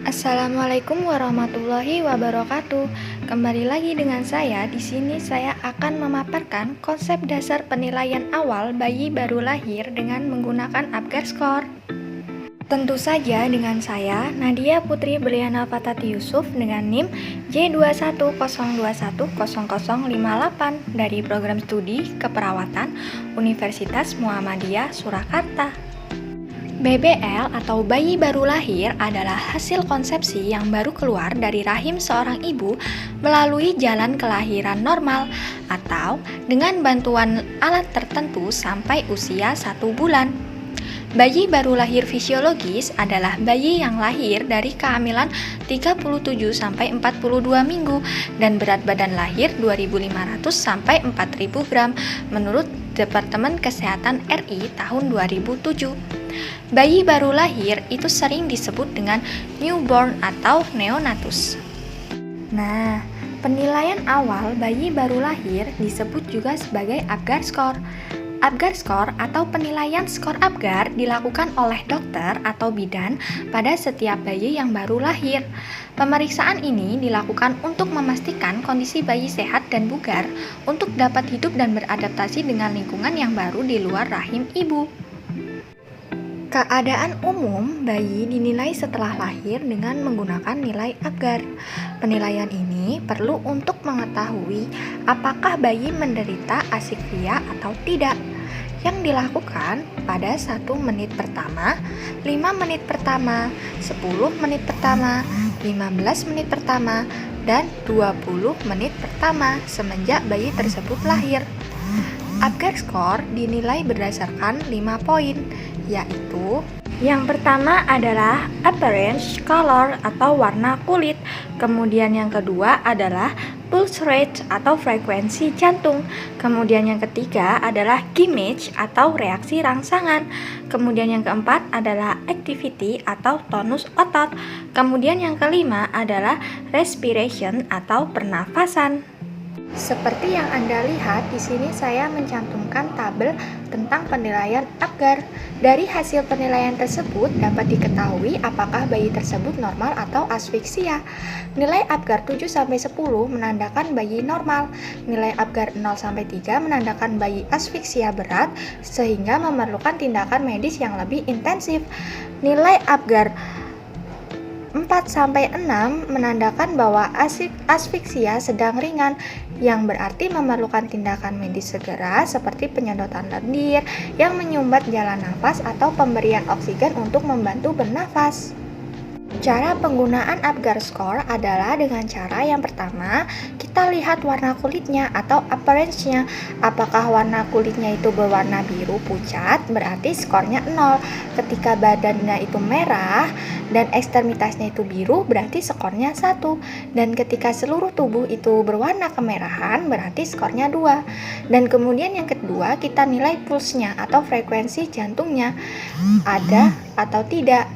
Assalamualaikum warahmatullahi wabarakatuh. Kembali lagi dengan saya. Di sini saya akan memaparkan konsep dasar penilaian awal bayi baru lahir dengan menggunakan Apgar Score. Tentu saja dengan saya, Nadia Putri Beliana Fatati Yusuf dengan NIM J2102100058 dari Program Studi Keperawatan Universitas Muhammadiyah Surakarta. BBL atau bayi baru lahir adalah hasil konsepsi yang baru keluar dari rahim seorang ibu melalui jalan kelahiran normal atau dengan bantuan alat tertentu sampai usia 1 bulan. Bayi baru lahir fisiologis adalah bayi yang lahir dari kehamilan 37 sampai 42 minggu dan berat badan lahir 2.500 sampai 4.000 gram menurut Departemen Kesehatan RI tahun 2007. Bayi baru lahir itu sering disebut dengan newborn atau neonatus. Nah, penilaian awal bayi baru lahir disebut juga sebagai Apgar Score. Apgar Score atau penilaian skor Apgar dilakukan oleh dokter atau bidan pada setiap bayi yang baru lahir. Pemeriksaan ini dilakukan untuk memastikan kondisi bayi sehat dan bugar untuk dapat hidup dan beradaptasi dengan lingkungan yang baru di luar rahim ibu. Keadaan umum bayi dinilai setelah lahir dengan menggunakan nilai Apgar. Penilaian ini perlu untuk mengetahui apakah bayi menderita asikfia atau tidak, yang dilakukan pada 1 menit pertama, 5 menit pertama, 10 menit pertama, 15 menit pertama, dan 20 menit pertama semenjak bayi tersebut lahir. Apgar Score dinilai berdasarkan 5 poin, yaitu yang pertama adalah appearance color atau warna kulit, kemudian yang kedua adalah pulse rate atau frekuensi jantung, kemudian yang ketiga adalah gimage atau reaksi rangsangan, kemudian yang keempat adalah activity atau tonus otot, kemudian yang kelima adalah respiration atau pernafasan. Seperti yang Anda lihat, di sini saya mencantumkan tabel tentang penilaian Apgar. Dari hasil penilaian tersebut dapat diketahui apakah bayi tersebut normal atau asfiksia. Nilai Apgar 7-10 menandakan bayi normal. Nilai Apgar 0-3 menandakan bayi asfiksia berat sehingga memerlukan tindakan medis yang lebih intensif. Nilai Apgar 4-6 menandakan bahwa asfiksia sedang ringan, yang berarti memerlukan tindakan medis segera seperti penyedotan lendir yang menyumbat jalan nafas atau pemberian oksigen untuk membantu bernafas. Cara penggunaan Apgar Score adalah dengan cara yang pertama, kita lihat warna kulitnya atau appearance-nya. Apakah warna kulitnya itu berwarna biru pucat, berarti skornya 0. Ketika badannya itu merah dan ekstremitasnya itu biru, berarti skornya 1. Dan ketika seluruh tubuh itu berwarna kemerahan, berarti skornya 2. Dan kemudian yang kedua, kita nilai pulsnya atau frekuensi jantungnya. Ada atau tidak.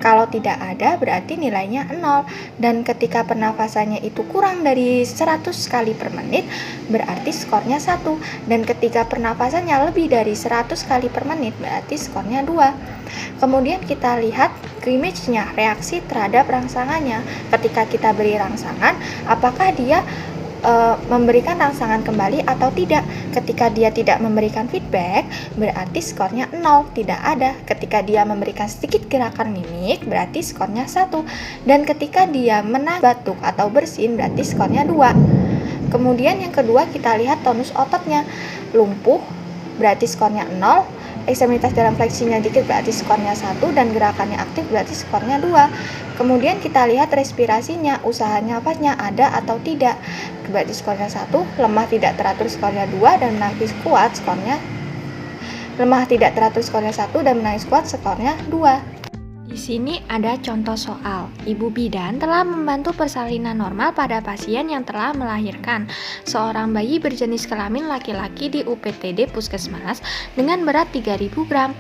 Kalau tidak ada, berarti nilainya 0. Dan ketika pernafasannya itu kurang dari 100 kali per menit, berarti skornya 1. Dan ketika pernafasannya lebih dari 100 kali per menit, berarti skornya 2. Kemudian kita lihat gimage-nya, reaksi terhadap rangsangannya. Ketika kita beri rangsangan, apakah dia memberikan rangsangan kembali atau tidak. Ketika dia tidak memberikan feedback, berarti skornya 0, tidak ada. Ketika dia memberikan sedikit gerakan mimik, berarti skornya 1. Dan ketika dia menahan batuk atau bersin, berarti skornya 2. Kemudian yang kedua, kita lihat tonus ototnya. Lumpuh berarti skornya 0, ekstremitas dalam fleksinya dikit berarti skornya 1, dan gerakannya aktif berarti skornya 2. Kemudian kita lihat respirasinya, usaha nafasnya ada atau tidak, berarti skornya 1, lemah tidak teratur skornya 2, dan menangis kuat skornya lemah tidak teratur skornya 1, dan menangis kuat skornya 2. Di sini ada contoh soal. Ibu bidan telah membantu persalinan normal pada pasien yang telah melahirkan seorang bayi berjenis kelamin laki-laki di UPTD Puskesmas dengan berat 3.000 gram.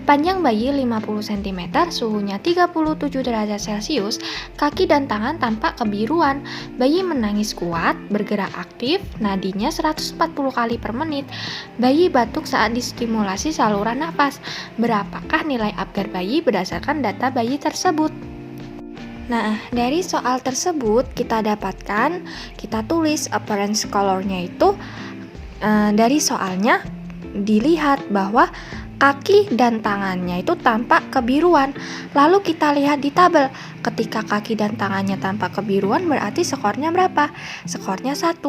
Panjang bayi 50 cm, suhunya 37 derajat Celcius, kaki dan tangan tampak kebiruan. Bayi menangis kuat, bergerak aktif, nadinya 140 kali per menit. Bayi batuk saat distimulasi saluran nafas. Berapakah nilai Apgar bayi berdasarkan data bayi tersebut? Nah, dari soal tersebut kita tulis appearance color-nya itu dari soalnya dilihat bahwa kaki dan tangannya itu tampak kebiruan. Lalu kita lihat di tabel, ketika kaki dan tangannya tampak kebiruan berarti skornya berapa? Skornya 1.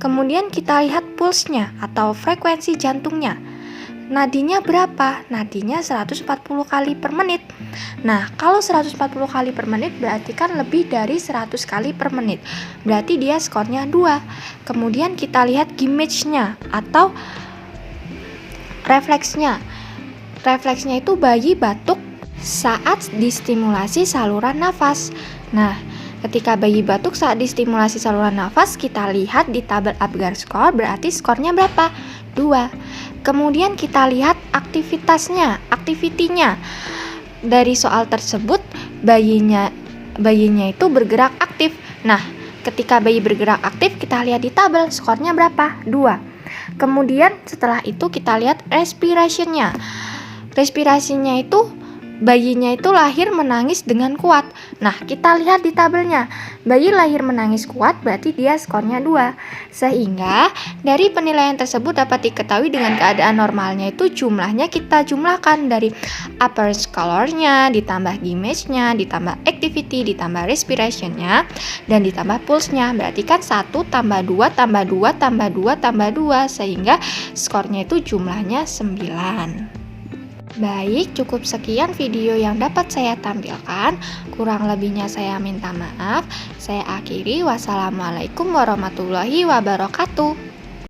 Kemudian kita lihat pulse-nya atau frekuensi jantungnya. Nadinya berapa? Nadinya 140 kali per menit. Nah, kalau 140 kali per menit berarti kan lebih dari 100 kali per menit. Berarti dia skornya 2. Kemudian kita lihat gimage-nya atau refleksnya. Refleksnya itu bayi batuk saat distimulasi saluran nafas. Nah, ketika bayi batuk saat distimulasi saluran nafas, kita lihat di tabel Apgar score berarti skornya berapa? 2. Kemudian kita lihat aktivitinya. Dari soal tersebut bayinya itu bergerak aktif. Nah, ketika bayi bergerak aktif kita lihat di tabel skornya berapa? 2. Kemudian setelah itu kita lihat respirasinya. Respirasinya itu bayinya itu lahir menangis dengan kuat. Nah, kita lihat di tabelnya. Bayi lahir menangis kuat berarti dia skornya 2. Sehingga dari penilaian tersebut dapat diketahui dengan keadaan normalnya itu jumlahnya kita jumlahkan dari appearance color-nya, ditambah image-nya, ditambah activity, ditambah respiration-nya, dan ditambah pulse-nya. Berarti kan 1 tambah 2 tambah 2 tambah 2 tambah 2 sehingga skornya itu jumlahnya 9. Baik, cukup sekian video yang dapat saya tampilkan. Kurang lebihnya saya minta maaf. Saya akhiri. Wassalamualaikum warahmatullahi wabarakatuh.